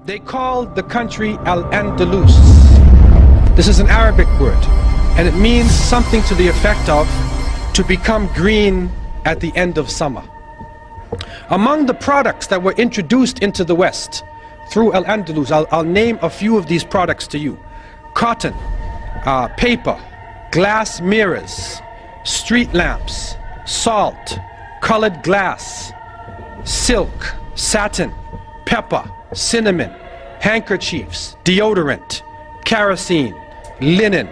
They called the country Al-Andalus. This is an Arabic word, and it means something to the effect of to become green at the end of summer. Among the products that were introduced into the West through Al-Andalus, I'll name a few of these products to you. Cotton, paper, glass mirrors, street lamps, salt, colored glass, silk, satin, pepper, cinnamon, handkerchiefs, deodorant, kerosene, linen,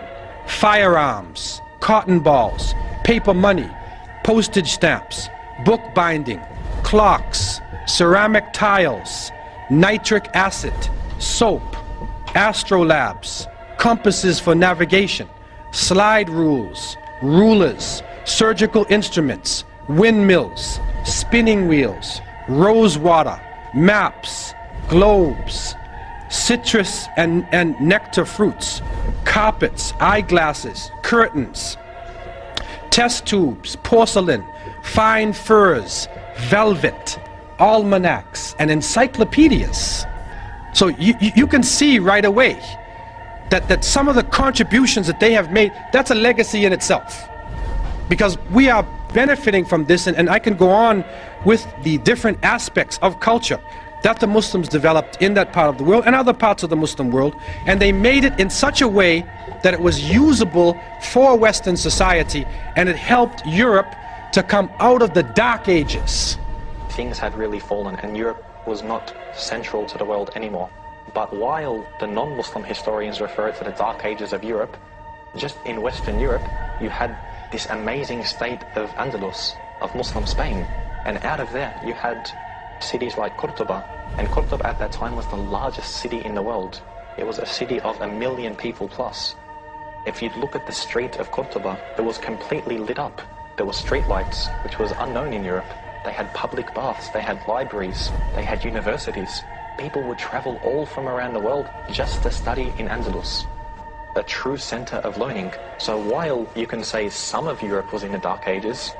firearms, cotton balls, paper money, postage stamps, book binding, clocks, ceramic tiles, nitric acid, soap, astrolabes, compasses for navigation, slide rules, rulers, surgical instruments, windmills, spinning wheels, rose water, maps, globes, citrus and nectar fruits, carpets, eyeglasses, curtains, test tubes, porcelain, fine furs, velvet, almanacs, and encyclopedias. So you can see right away that some of the contributions that they have made, that's a legacy in itself. Because we are benefiting from this, and I can go on with the different aspects of culture that the Muslims developed in that part of the world and other parts of the Muslim world, and they made it in such a way that it was usable for Western society, and it helped Europe to come out of the Dark Ages. Things had really fallen and Europe was not central to the world anymore. But while the non-Muslim historians refer to the Dark Ages of Europe, just in Western Europe you had this amazing state of Andalus, of Muslim Spain, and out of there you had cities like Cordoba, and Cordoba at that time was the largest city in the world. It was a city of 1 million people plus. If you look at the street of Cordoba, it was completely lit up. There were street lights, which was unknown in Europe. They had public baths, they had libraries, they had universities. People would travel all from around the world just to study in Andalus, a true center of learning. So while you can say some of Europe was in the Dark Ages,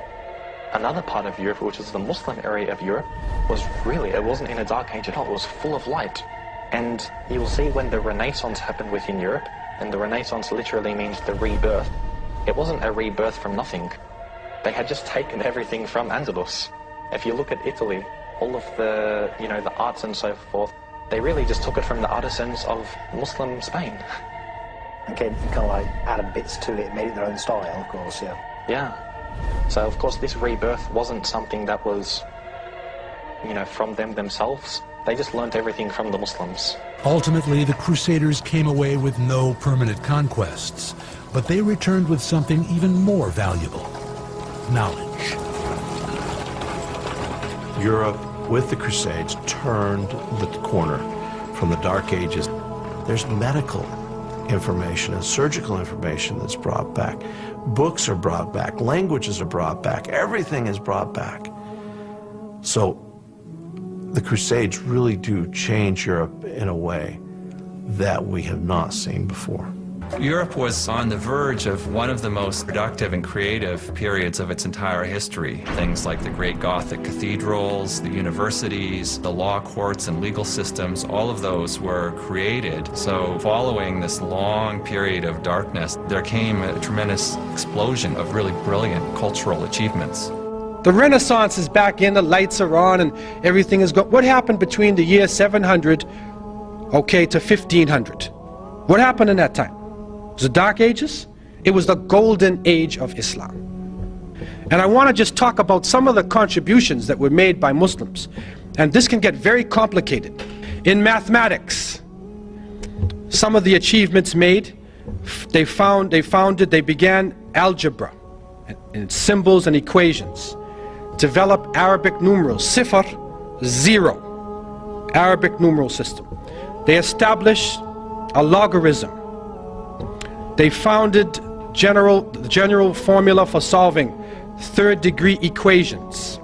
another part of Europe, which is the Muslim area of Europe, it wasn't in a dark age at all, it was full of light. And you'll see when the Renaissance happened within Europe, and the Renaissance literally means the rebirth, it wasn't a rebirth from nothing. They had just taken everything from Andalus. If you look at Italy, all of the, the arts and so forth, they really just took it from the artisans of Muslim Spain. Again, kind of like added bits to it, made it their own style, of course, yeah. Yeah. So, of course, this rebirth wasn't something that was, from them themselves. They just learnt everything from the Muslims. Ultimately, the Crusaders came away with no permanent conquests, but they returned with something even more valuable: knowledge. Europe, with the Crusades, turned the corner from the Dark Ages. There's medical information and surgical information that's brought back. Books are brought back, languages are brought back, everything is brought back. So the Crusades really do change Europe in a way that we have not seen before. Europe was on the verge of one of the most productive and creative periods of its entire history. Things like the great Gothic cathedrals, the universities, the law courts and legal systems, all of those were created. So following this long period of darkness, there came a tremendous explosion of really brilliant cultural achievements. The Renaissance is back in, the lights are on, and everything is good. What happened between the year 700, to 1500? What happened in that time? The Dark Ages? It was the golden age of Islam. And I want to just talk about some of the contributions that were made by Muslims. And this can get very complicated. In mathematics, some of the achievements made, they began algebra and symbols and equations, developed Arabic numerals, sifr, 0, Arabic numeral system. They established a logarithm. They founded the general formula for solving third-degree equations.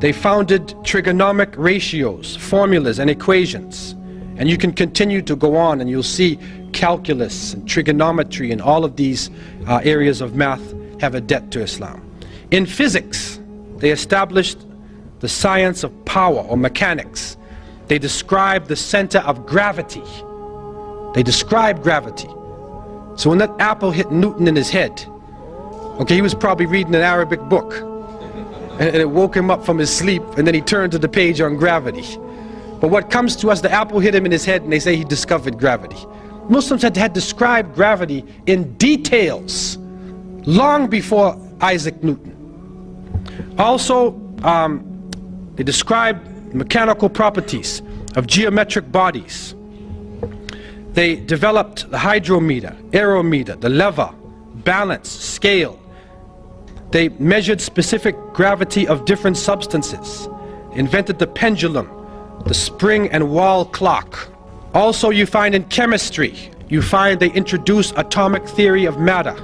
They founded trigonomic ratios, formulas, and equations. And you can continue to go on, and you'll see calculus and trigonometry and all of these areas of math have a debt to Islam. In physics, they established the science of power, or mechanics. They describe the center of gravity. They describe gravity. So when that apple hit Newton in his head, okay, he was probably reading an Arabic book, and it woke him up from his sleep, and then he turned to the page on gravity. But what comes to us, the apple hit him in his head, and they say he discovered gravity. Muslims had described gravity in details long before Isaac Newton. Also, they described mechanical properties of geometric bodies. They developed the hydrometer, aerometer, the lever, balance, scale. They measured specific gravity of different substances, invented the pendulum, the spring and wall clock. Also, you find in chemistry, they introduced atomic theory of matter.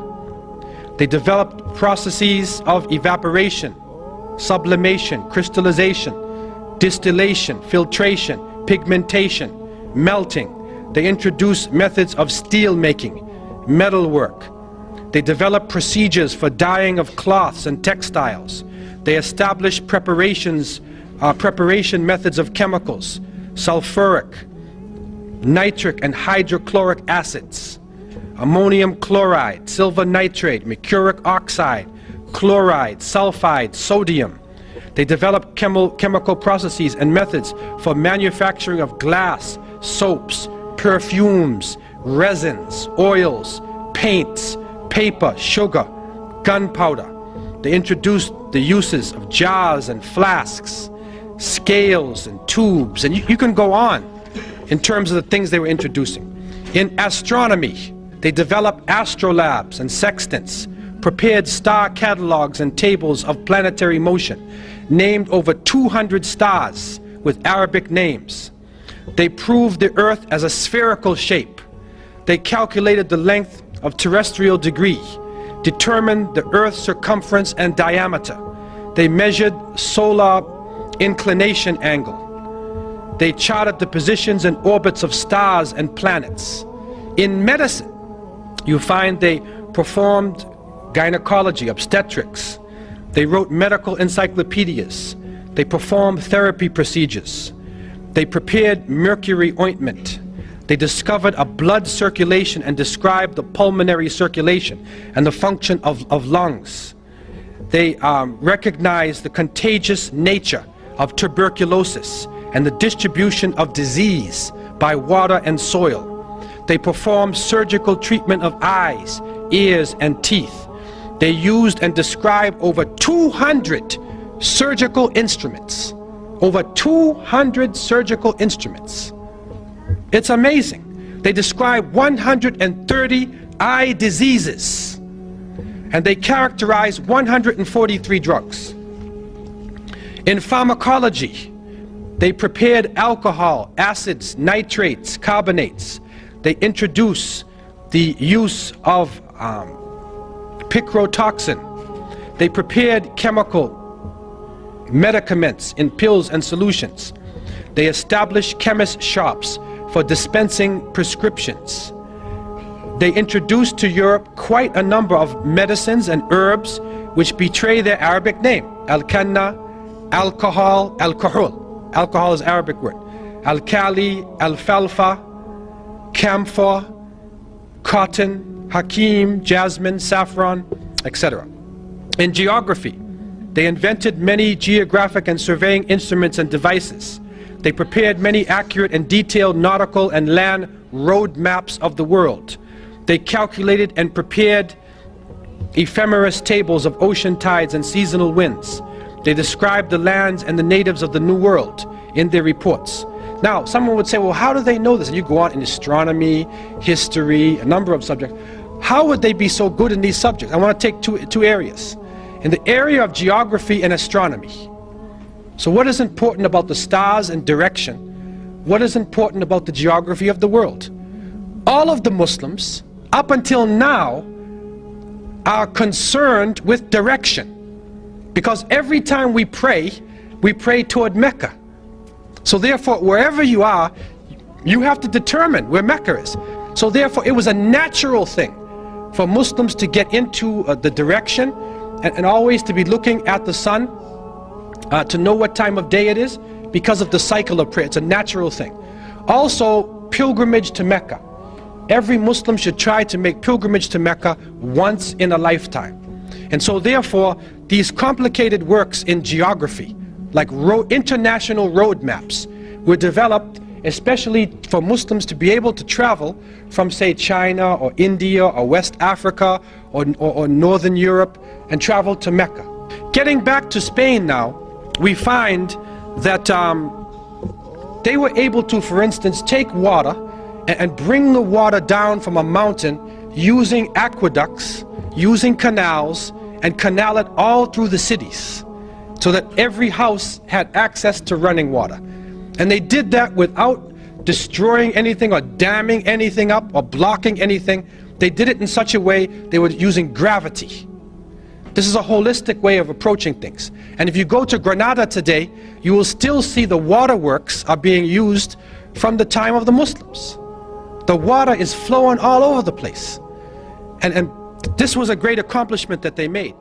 They developed processes of evaporation, sublimation, crystallization, distillation, filtration, pigmentation, melting. They introduced methods of steel making, metalwork. They developed procedures for dyeing of cloths and textiles. They established preparation methods of chemicals, sulfuric, nitric and hydrochloric acids, ammonium chloride, silver nitrate, mercuric oxide, chloride, sulfide, sodium. They developed chemical processes and methods for manufacturing of glass, soaps, perfumes, resins, oils, paints, paper, sugar, gunpowder. They introduced the uses of jars and flasks, scales and tubes, and you can go on in terms of the things they were introducing. In astronomy, they developed astrolabes and sextants, prepared star catalogs and tables of planetary motion, named over 200 stars with Arabic names. They proved the Earth as a spherical shape. They calculated the length of terrestrial degree, determined the Earth's circumference and diameter. They measured solar inclination angle. They charted the positions and orbits of stars and planets. In medicine, you find they performed gynecology, obstetrics. They wrote medical encyclopedias. They performed therapy procedures. They prepared mercury ointment. They discovered a blood circulation and described the pulmonary circulation and the function of lungs. They recognized the contagious nature of tuberculosis and the distribution of disease by water and soil. They performed surgical treatment of eyes, ears, and teeth. They used and described over 200 surgical instruments. Over 200 surgical instruments. It's amazing. They describe 130 eye diseases, and they characterize 143 drugs. In pharmacology, they prepared alcohol, acids, nitrates, carbonates. They introduced the use of picrotoxin. They prepared chemical medicaments in pills and solutions. They established chemist shops for dispensing prescriptions. They introduced to Europe quite a number of medicines and herbs which betray their Arabic name. Al-Kanna, alcohol, alcohol. Alcohol is Arabic word. Al-Kali, alfalfa, camphor, cotton, hakim, jasmine, saffron, etc. In geography, they invented many geographic and surveying instruments and devices. They prepared many accurate and detailed nautical and land road maps of the world. They calculated and prepared ephemeris tables of ocean tides and seasonal winds. They described the lands and the natives of the New World in their reports. Now, someone would say, well, how do they know this? And you go on in astronomy, history, a number of subjects. How would they be so good in these subjects? I want to take two areas. In the area of geography and astronomy. So what is important about the stars and direction? What is important about the geography of the world? All of the Muslims, up until now, are concerned with direction. Because every time we pray toward Mecca. So therefore, wherever you are, you have to determine where Mecca is. So therefore, it was a natural thing for Muslims to get into the direction and always to be looking at the sun to know what time of day it is, because of the cycle of prayer. It's a natural thing. Also, pilgrimage to Mecca. Every Muslim should try to make pilgrimage to Mecca once in a lifetime. And so therefore, these complicated works in geography, like international road maps, were developed especially for Muslims to be able to travel from, say, China or India or West Africa or Northern Europe and travel to Mecca. Getting back to Spain now, we find that they were able to, for instance, take water and bring the water down from a mountain using aqueducts, using canals, and canal it all through the cities so that every house had access to running water. And they did that without destroying anything or damming anything up or blocking anything. They did it in such a way they were using gravity. This is a holistic way of approaching things. And if you go to Granada today, you will still see the waterworks are being used from the time of the Muslims. The water is flowing all over the place. And this was a great accomplishment that they made.